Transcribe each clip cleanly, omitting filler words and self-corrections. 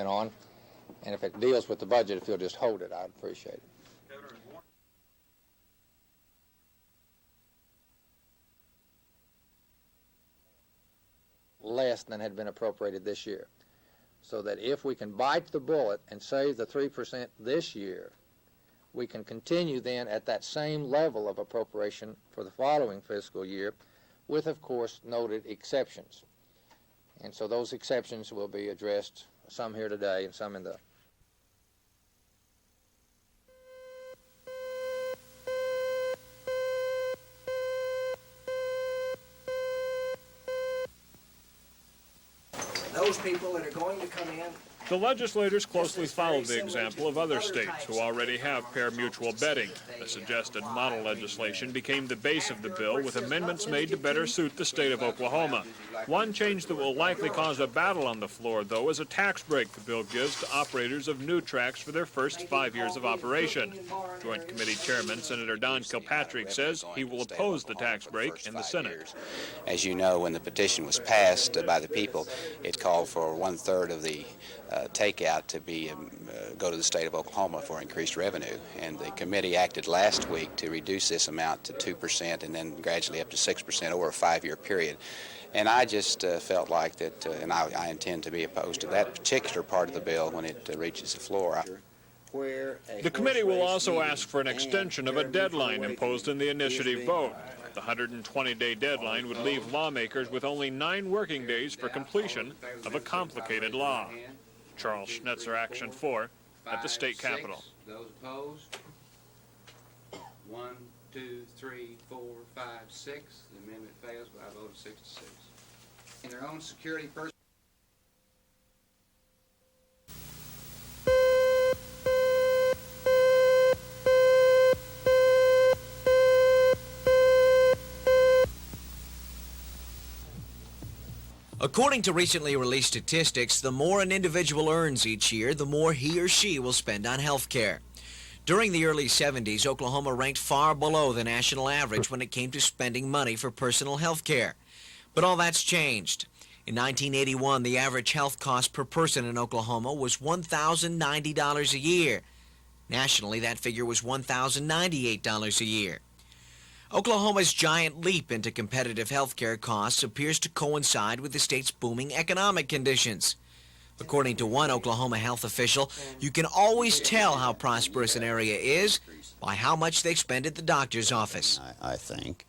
comment on. And if it deals with the budget, if you'll just hold it, I'd appreciate it. Less than had been appropriated this year. So that if we can bite the bullet and save the 3% this year, we can continue then at that same level of appropriation for the following fiscal year with, of course, noted exceptions. And so those exceptions will be addressed, some here today and some in the those people that are going to come in. The legislators closely followed the example of other states who already have pari-mutuel betting. The suggested model legislation became the base of the bill, with amendments made to better suit the state of Oklahoma. One change that will likely cause a battle on the floor, though, is a tax break the bill gives to operators of new tracks for their first 5 years of operation. Joint Committee Chairman Senator Don Kilpatrick says he will oppose the tax break in the Senate. As you know, when the petition was passed by the people, it called for 1/3 of the takeout to be go to the state of Oklahoma for increased revenue, and the committee acted last week to reduce this amount to 2% and then gradually up to 6% over a 5-year period. And I just felt like that, and I intend to be opposed to that particular part of the bill when it reaches the floor. The committee will also ask for an extension of a deadline imposed in the initiative vote. The 120-day deadline would leave lawmakers with only 9 working days for completion of a complicated law. Charles Schnetzer, Action 4, at the state capitol. Those opposed? 1, 2, 3, 4, 5, 6. The amendment fails by a vote of 6 to 6. In their own security person. According to recently released statistics, the more an individual earns each year, the more he or she will spend on health care. During the early 70s, Oklahoma ranked far below the national average when it came to spending money for personal health care. But all that's changed. In 1981, the average health cost per person in Oklahoma was $1,090 a year. Nationally, that figure was $1,098 a year. Oklahoma's giant leap into competitive health care costs appears to coincide with the state's booming economic conditions. According to one Oklahoma health official, you can always tell how prosperous an area is by how much they spend at the doctor's office. I think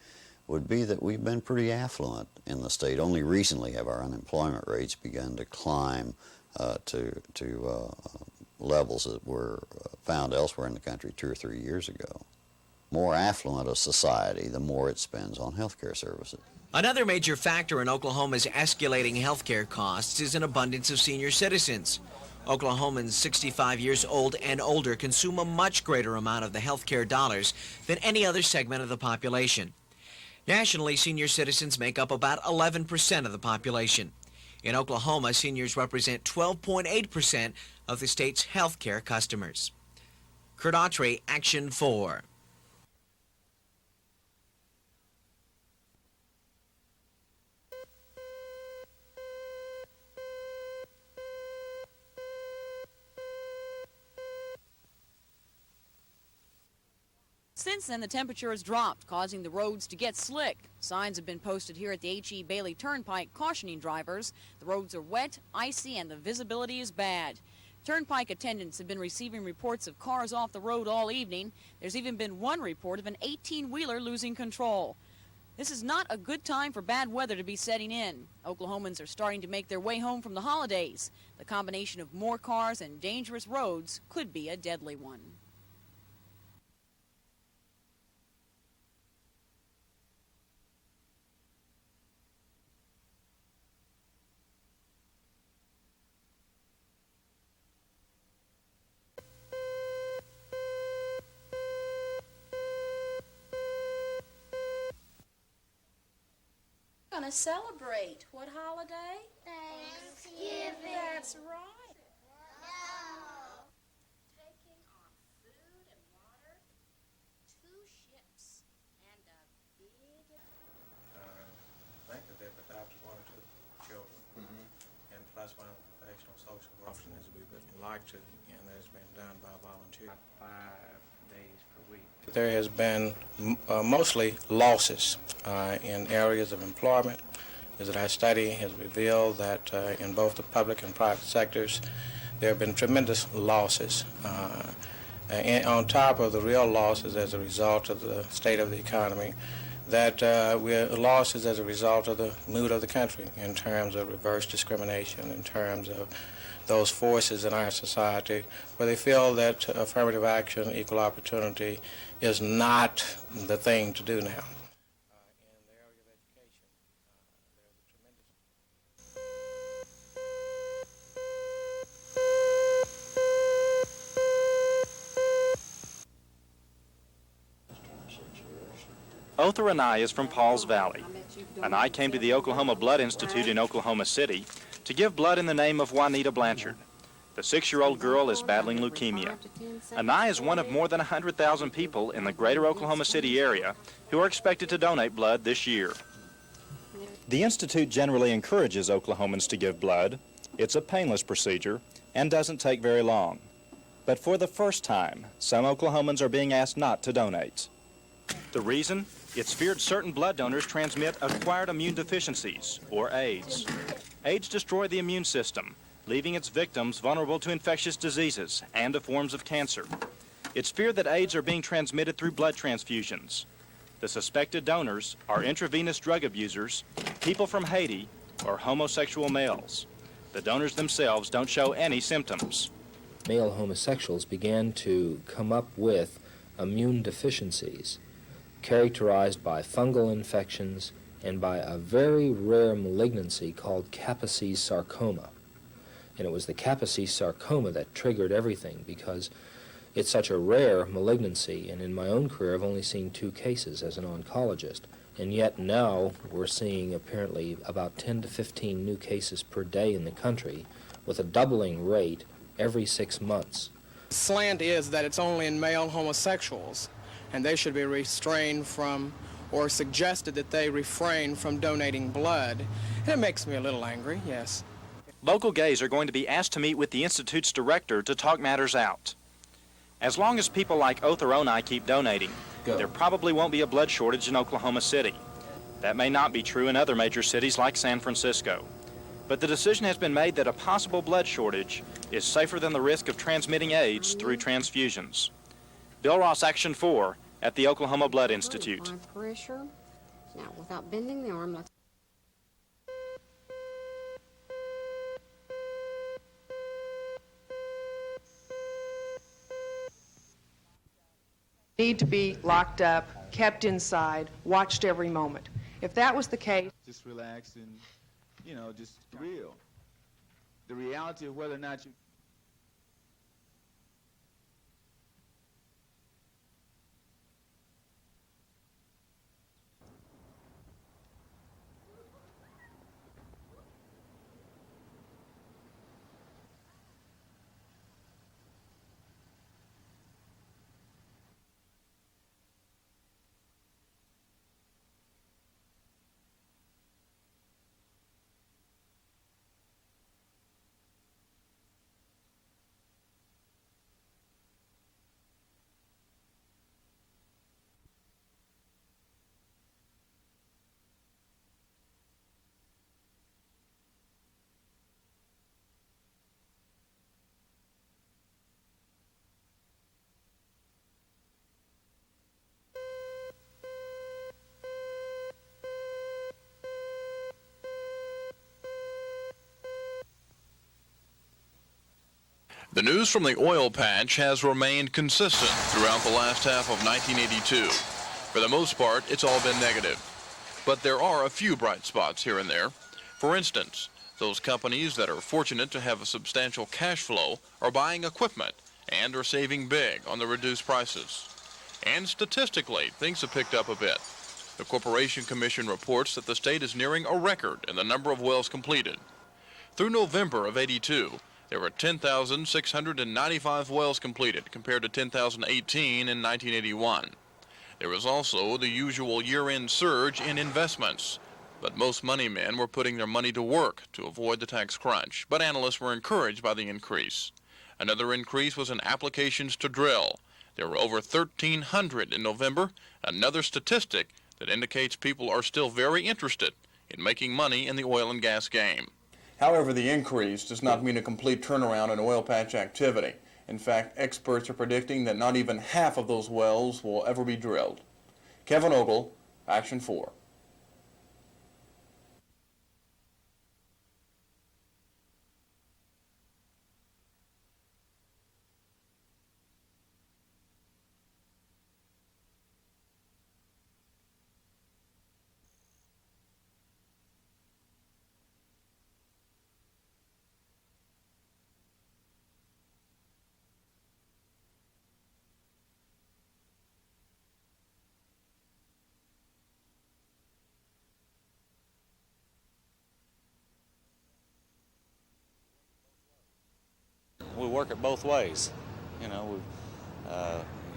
would be that we've been pretty affluent in the state. Only recently have our unemployment rates begun to climb to levels that were found elsewhere in the country 2 or 3 years ago. More affluent a society, the more it spends on health care services. Another major factor in Oklahoma's escalating health care costs is an abundance of senior citizens. Oklahomans 65 years old and older consume a much greater amount of the health care dollars than any other segment of the population. Nationally, senior citizens make up about 11% of the population. In Oklahoma, seniors represent 12.8% of the state's health care customers. Kurt Autry, Action 4. Since then, the temperature has dropped, causing the roads to get slick. Signs have been posted here at the H.E. Bailey Turnpike cautioning drivers. The roads are wet, icy, and the visibility is bad. Turnpike attendants have been receiving reports of cars off the road all evening. There's even been one report of an 18-wheeler losing control. This is not a good time for bad weather to be setting in. Oklahomans are starting to make their way home from the holidays. The combination of more cars and dangerous roads could be a deadly one. Gonna celebrate what holiday? Thanksgiving. That's right. No. Taking on food and water, 2 ships, and a big... I think that they've adopted 1 or 2 children, and plus one of the professional social workers needs to be like to, and that has been done by volunteers. 5 days per week. There has been mostly losses in areas of employment. As our study has revealed that in both the public and private sectors, there have been tremendous losses. And on top of the real losses as a result of the state of the economy, that we're losses as a result of the mood of the country in terms of reverse discrimination, in terms of those forces in our society where they feel that affirmative action, equal opportunity is not the thing to do now. In the area of education, there's a tremendous... Othar Anai is from Pauls Valley. Anai came to the Oklahoma Blood Institute in Oklahoma City to give blood in the name of Juanita Blanchard. The 6-year-old girl is battling leukemia. Anai is one of more than 100,000 people in the greater Oklahoma City area who are expected to donate blood this year. The Institute generally encourages Oklahomans to give blood. It's a painless procedure and doesn't take very long. But for the first time, some Oklahomans are being asked not to donate. The reason? It's feared certain blood donors transmit acquired immune deficiencies, or AIDS. AIDS destroy the immune system, leaving its victims vulnerable to infectious diseases and to forms of cancer. It's feared that AIDS are being transmitted through blood transfusions. The suspected donors are intravenous drug abusers, people from Haiti, or homosexual males. The donors themselves don't show any symptoms. Male homosexuals began to come up with immune deficiencies characterized by fungal infections and by a very rare malignancy called Kaposi sarcoma. And it was the Kaposi sarcoma that triggered everything because it's such a rare malignancy, and in my own career I've only seen 2 cases as an oncologist, and yet now we're seeing apparently about 10 to 15 new cases per day in the country with a doubling rate every 6 months. Slant is that it's only in male homosexuals, and they should be restrained from, or suggested that they refrain from donating blood. And it makes me a little angry, yes. Local gays are going to be asked to meet with the Institute's director to talk matters out. As long as people like Othar Anai keep donating, there probably won't be a blood shortage in Oklahoma City. That may not be true in other major cities like San Francisco. But the decision has been made that a possible blood shortage is safer than the risk of transmitting AIDS through transfusions. Bill Ross, Action 4, at the Oklahoma Blood Institute. Pressure. Now, without bending the arm, let's... Need to be locked up, kept inside, watched every moment. If that was the case... Just relax and, you know, just real. The reality of whether or not you... The news from the oil patch has remained consistent throughout the last half of 1982. For the most part, it's all been negative. But there are a few bright spots here and there. For instance, those companies that are fortunate to have a substantial cash flow are buying equipment and are saving big on the reduced prices. And statistically, things have picked up a bit. The Corporation Commission reports that the state is nearing a record in the number of wells completed. Through November of '82, there were 10,695 wells completed compared to 10,018 in 1981. There was also the usual year-end surge in investments, but most money men were putting their money to work to avoid the tax crunch. But analysts were encouraged by the increase. Another increase was in applications to drill. There were over 1,300 in November, another statistic that indicates people are still very interested in making money in the oil and gas game. However, the increase does not mean a complete turnaround in oil patch activity. In fact, experts are predicting that not even half of those wells will ever be drilled. Kevin Ogle, Action 4. We work it both ways. You know,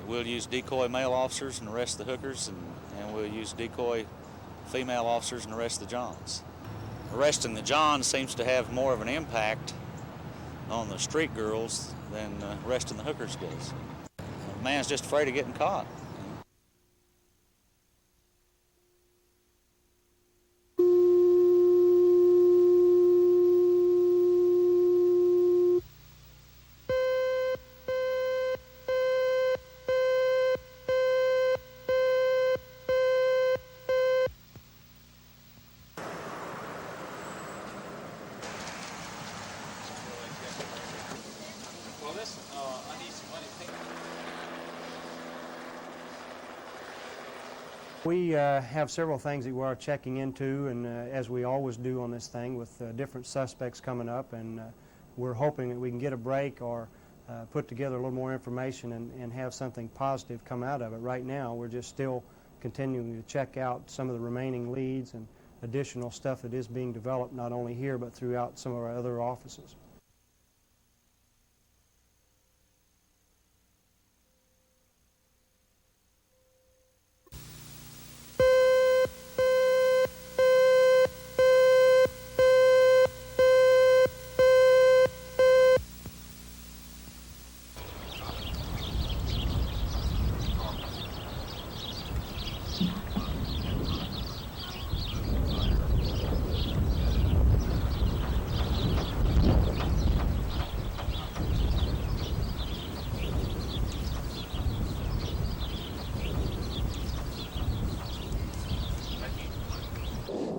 we'll use decoy male officers and the rest of the hookers, and we'll use decoy female officers and the rest of the Johns. Arresting the Johns seems to have more of an impact on the street girls than arresting the hookers does. A man's just afraid of getting caught. We have several things that we are checking into, and as we always do on this thing with different suspects coming up, and we're hoping that we can get a break or put together a little more information and have something positive come out of it. Right now, we're just still continuing to check out some of the remaining leads and additional stuff that is being developed not only here but throughout some of our other offices.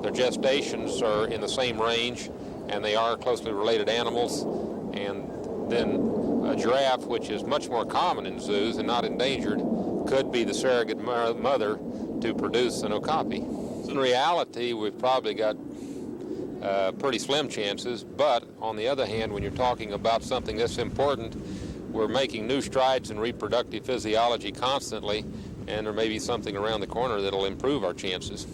Their gestations are in the same range, and they are closely related animals. And then a giraffe, which is much more common in zoos and not endangered, could be the surrogate mother to produce an Okapi. In reality, we've probably got pretty slim chances, but on the other hand, when you're talking about something this important, we're making new strides in reproductive physiology constantly, and there may be something around the corner that'll improve our chances.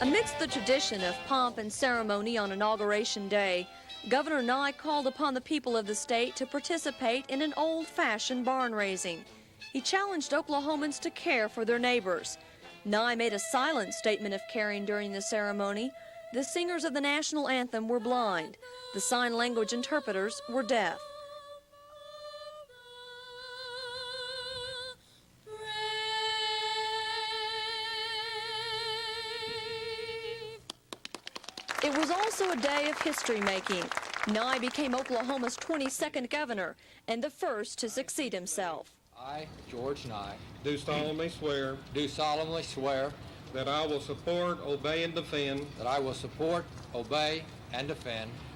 Amidst the tradition of pomp and ceremony on Inauguration Day, Governor Nye called upon the people of the state to participate in an old-fashioned barn raising. He challenged Oklahomans to care for their neighbors. Nye made a silent statement of caring during the ceremony. The singers of the national anthem were blind. The sign language interpreters were deaf. It was also a day of history-making. Nye became Oklahoma's 22nd governor and the first to succeed himself. I, George Nye, do solemnly swear that I will support, obey, and defend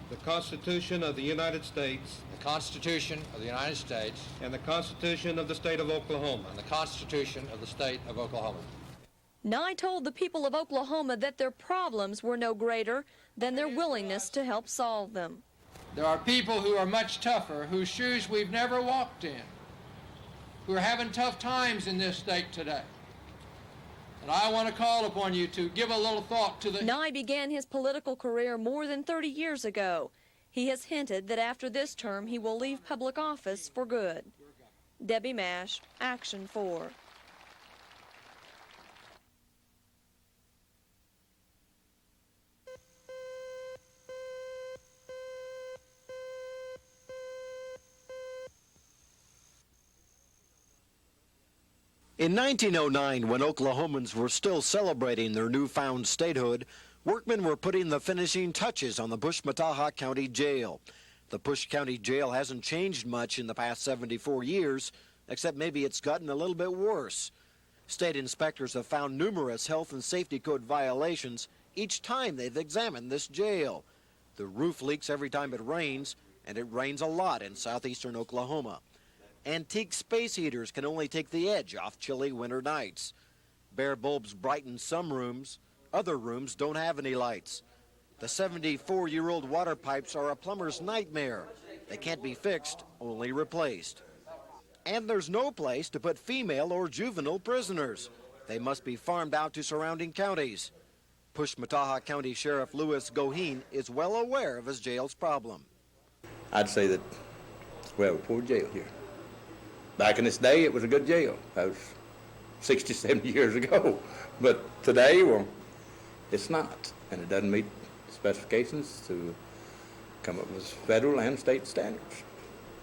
the Constitution of the United States the Constitution of the United States and the Constitution of the State of Oklahoma. and the Constitution of the State of Oklahoma. Nye told the people of Oklahoma that their problems were no greater than their willingness to help solve them. There are people who are much tougher, whose shoes we've never walked in, who are having tough times in this state today. And I want to call upon you to give a little thought to the... Nye began his political career more than 30 years ago. He has hinted that after this term he will leave public office for good. Debbie Mash, Action 4. In 1909, when Oklahomans were still celebrating their newfound statehood, workmen were putting the finishing touches on the Pushmataha County Jail. The Push County Jail hasn't changed much in the past 74 years, except maybe it's gotten a little bit worse. State inspectors have found numerous health and safety code violations each time they've examined this jail. The roof leaks every time it rains, and it rains a lot in southeastern Oklahoma. Antique space heaters can only take the edge off chilly winter nights. Bare bulbs brighten some rooms. Other rooms don't have any lights. The 74-year-old water pipes are a plumber's nightmare. They can't be fixed, only replaced. And there's no place to put female or juvenile prisoners. They must be farmed out to surrounding counties. Pushmataha County Sheriff Louis Goheen is well aware of his jail's problem. I'd say that we have a poor jail here. Back in this day, it was a good jail. That was 60, 70 years ago. But today, well, it's not. And it doesn't meet specifications to come up with federal and state standards.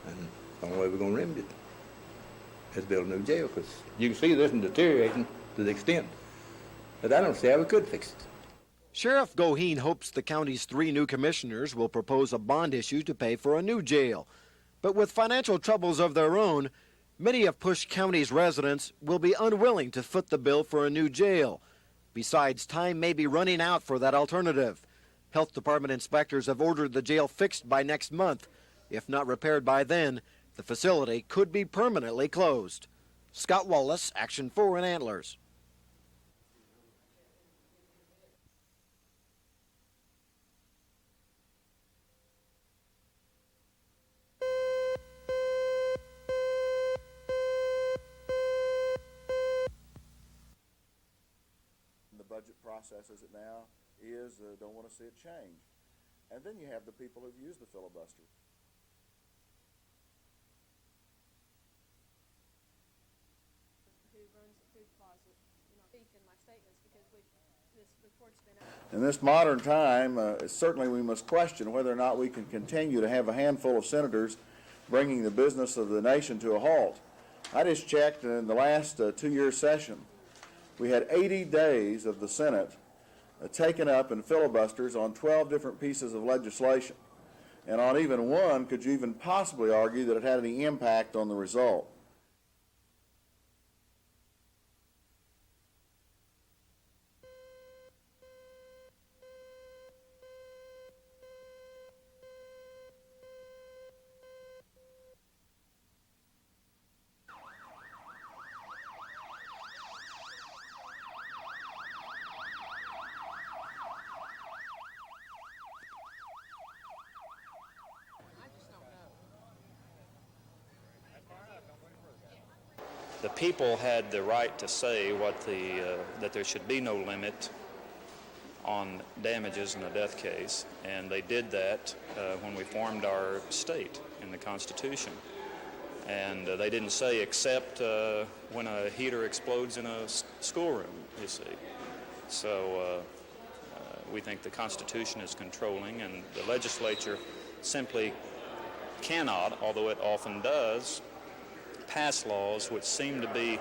And the only way we're going to remedy it is build a new jail, because you can see this is deteriorating to the extent that I don't see how we could fix it. Sheriff Goheen hopes the county's 3 new commissioners will propose a bond issue to pay for a new jail. But with financial troubles of their own, many of Push County's residents will be unwilling to foot the bill for a new jail. Besides, time may be running out for that alternative. Health Department inspectors have ordered the jail fixed by next month. If not repaired by then, the facility could be permanently closed. Scott Wallace, Action 4 in Antlers. Process as it now is, don't want to see it change. And then you have the people who've used the filibuster. In this modern time, certainly we must question whether or not we can continue to have a handful of senators bringing the business of the nation to a halt. I just checked in the last 2-year session. We had 80 days of the Senate taken up in filibusters on 12 different pieces of legislation. And on even one, could you even possibly argue that it had any impact on the result? The people had the right to say that there should be no limit on damages in a death case, and they did that when we formed our state in the Constitution. And they didn't say except when a heater explodes in a schoolroom, you see. So we think the Constitution is controlling, and the legislature simply cannot, although it often does, pass laws which seem to be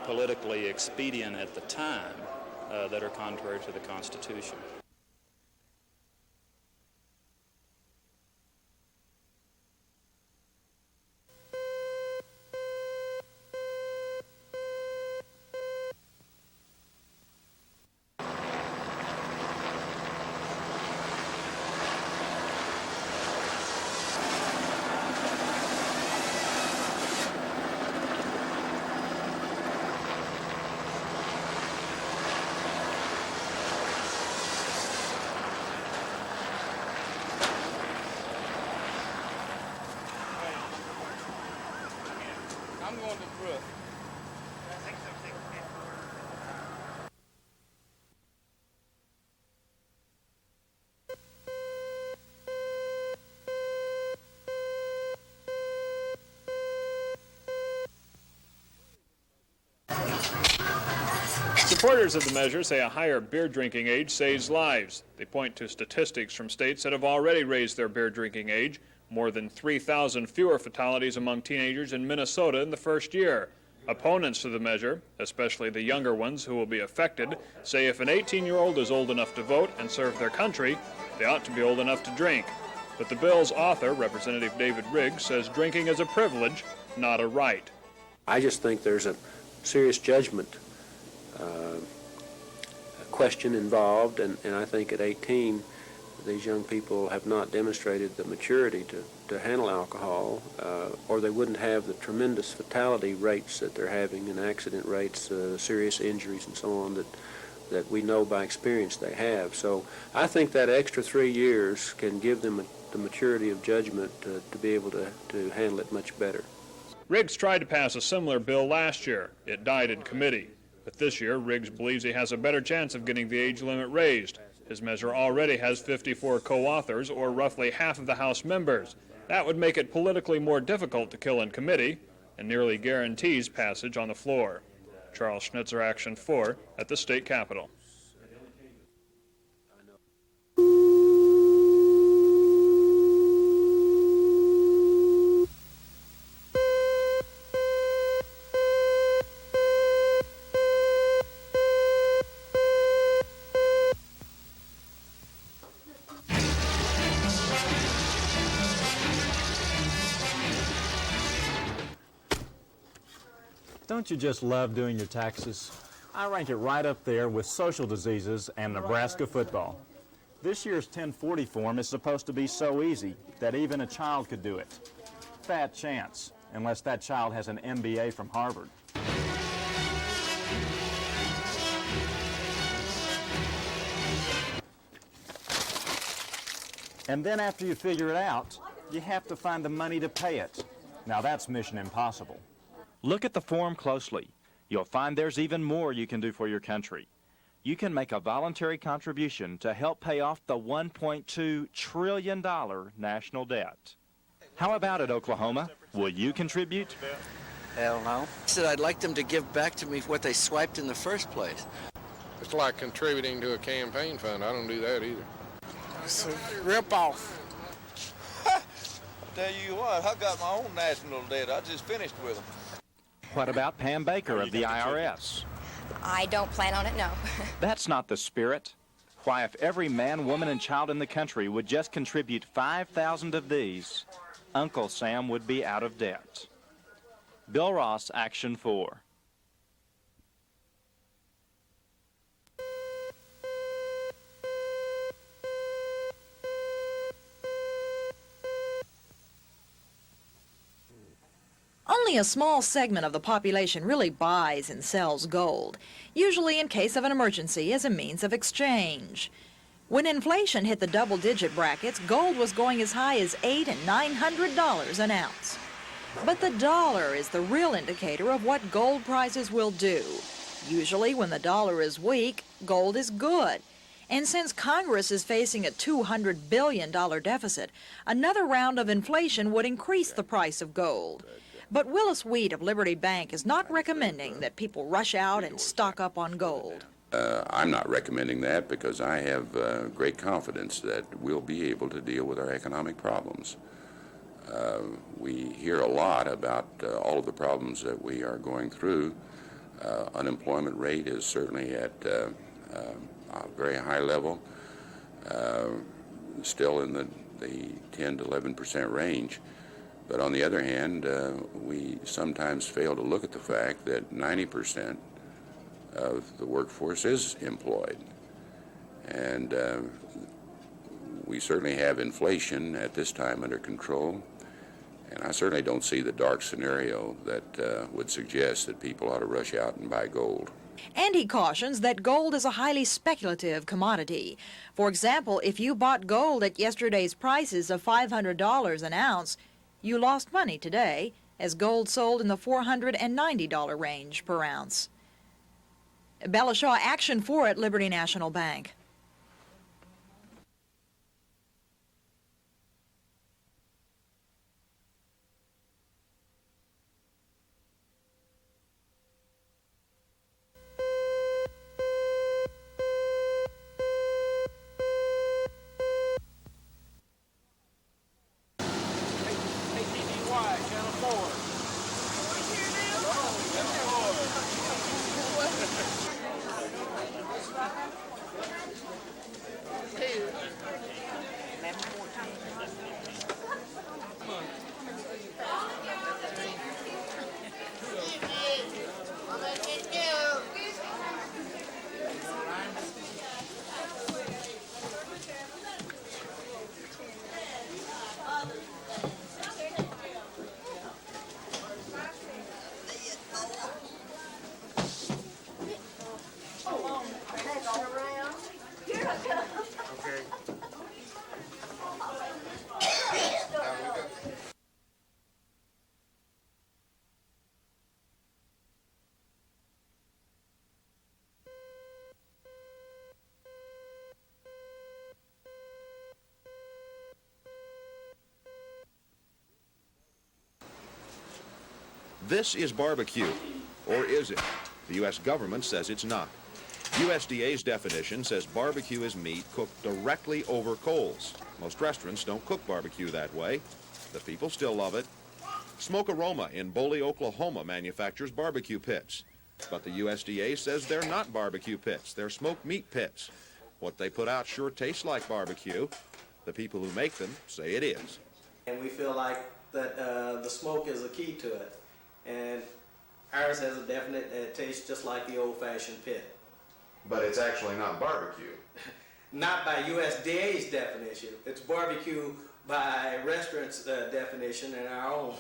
politically expedient at the time that are contrary to the Constitution. Supporters of the measure say a higher beer drinking age saves lives. They point to statistics from states that have already raised their beer drinking age. More than 3,000 fewer fatalities among teenagers in Minnesota in the first year. Opponents to the measure, especially the younger ones who will be affected, say if an 18-year-old is old enough to vote and serve their country, they ought to be old enough to drink. But the bill's author, Representative David Riggs, says drinking is a privilege, not a right. I just think there's a serious judgment question involved, and I think at 18 these young people have not demonstrated the maturity to handle alcohol, or they wouldn't have the tremendous fatality rates that they're having and accident rates, serious injuries and so on that we know by experience they have. So I think that extra 3 years can give them the maturity of judgment to be able to handle it much better. Riggs tried to pass a similar bill last year. It died in committee. But this year, Riggs believes he has a better chance of getting the age limit raised. His measure already has 54 co-authors, or roughly half of the House members. That would make it politically more difficult to kill in committee and nearly guarantees passage on the floor. Charles Schnitzer, Action 4, at the state capitol. Don't you just love doing your taxes? I rank it right up there with social diseases and Nebraska football. This year's 1040 form is supposed to be so easy that even a child could do it. Fat chance, unless that child has an MBA from Harvard. And then after you figure it out, you have to find the money to pay it. Now that's mission impossible. Look at the form closely. You'll find there's even more you can do for your country. You can make a voluntary contribution to help pay off the $1.2 trillion national debt. How about it, Oklahoma? Will you contribute? Hell no. I said I'd like them to give back to me what they swiped in the first place. It's like contributing to a campaign fund. I don't do that either. It's a rip-off. I'll tell you what, I got my own national debt. I just finished with them. What about Pam Baker of the IRS? I don't plan on it, no. That's not the spirit. Why, if every man, woman, and child in the country would just contribute 5,000 of these, Uncle Sam would be out of debt. Bill Ross, Action 4. Only a small segment of the population really buys and sells gold, usually in case of an emergency as a means of exchange. When inflation hit the double-digit brackets, gold was going as high as $800 and $900 an ounce. But the dollar is the real indicator of what gold prices will do. Usually when the dollar is weak, gold is good. And since Congress is facing a $200 billion deficit, another round of inflation would increase the price of gold. But Willis Wheat of Liberty Bank is not recommending that people rush out and stock up on gold. I'm not recommending that because I have great confidence that we'll be able to deal with our economic problems. We hear a lot about all of the problems that we are going through. Unemployment rate is certainly at a very high level, still in the 10 to 11% range. But on the other hand, we sometimes fail to look at the fact that 90% of the workforce is employed. And we certainly have inflation at this time under control. And I certainly don't see the dark scenario that would suggest that people ought to rush out and buy gold. And he cautions that gold is a highly speculative commodity. For example, if you bought gold at yesterday's prices of $500 an ounce, you lost money today, as gold sold in the $490 range per ounce. Bella Shaw, Action 4 at Liberty National Bank. This is barbecue, or is it? The U.S. government says it's not. USDA's definition says barbecue is meat cooked directly over coals. Most restaurants don't cook barbecue that way. The people still love it. Smoke Aroma in Boley, Oklahoma manufactures barbecue pits. But the USDA says they're not barbecue pits, they're smoked meat pits. What they put out sure tastes like barbecue. The people who make them say it is. And we feel like that the smoke is a key to it. And ours has a definite taste just like the old-fashioned pit. But it's actually not barbecue. Not by USDA's definition. It's barbecue by restaurants' definition and our own.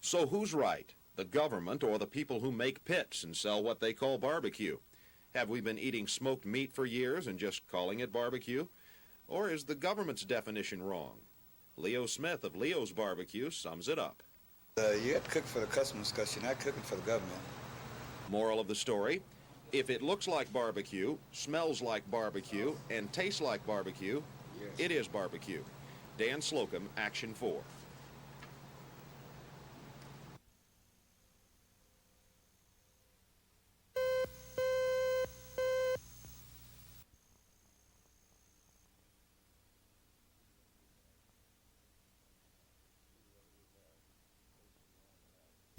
So who's right? The government or the people who make pits and sell what they call barbecue? Have we been eating smoked meat for years and just calling it barbecue? Or is the government's definition wrong? Leo Smith of Leo's Barbecue sums it up. You have to cook for the customers because you're not cooking for the government. Moral of the story, if it looks like barbecue, smells like barbecue, and tastes like barbecue, it is barbecue. Dan Slocum, Action 4.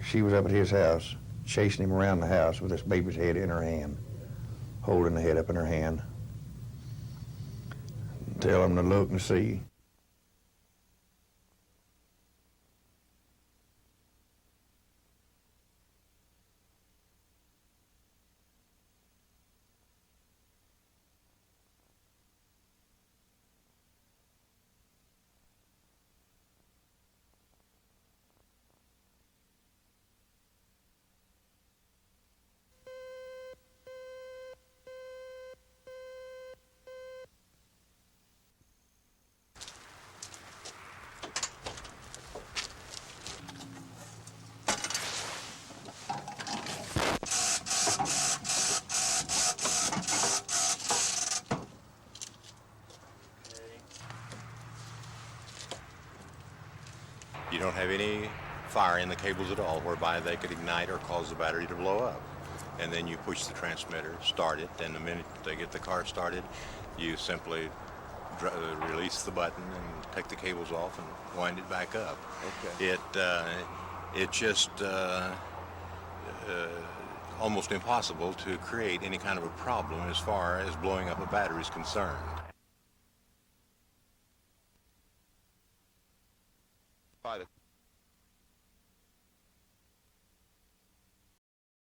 She was up at his house, chasing him around the house with this baby's head in her hand, holding the head up in her hand. Tell him to look and see. You don't have any fire in the cables at all whereby they could ignite or cause the battery to blow up. And then you push the transmitter, start it, and the minute they get the car started, you simply release the button and take the cables off and wind it back up. Okay. It's just almost impossible to create any kind of a problem as far as blowing up a battery is concerned. By the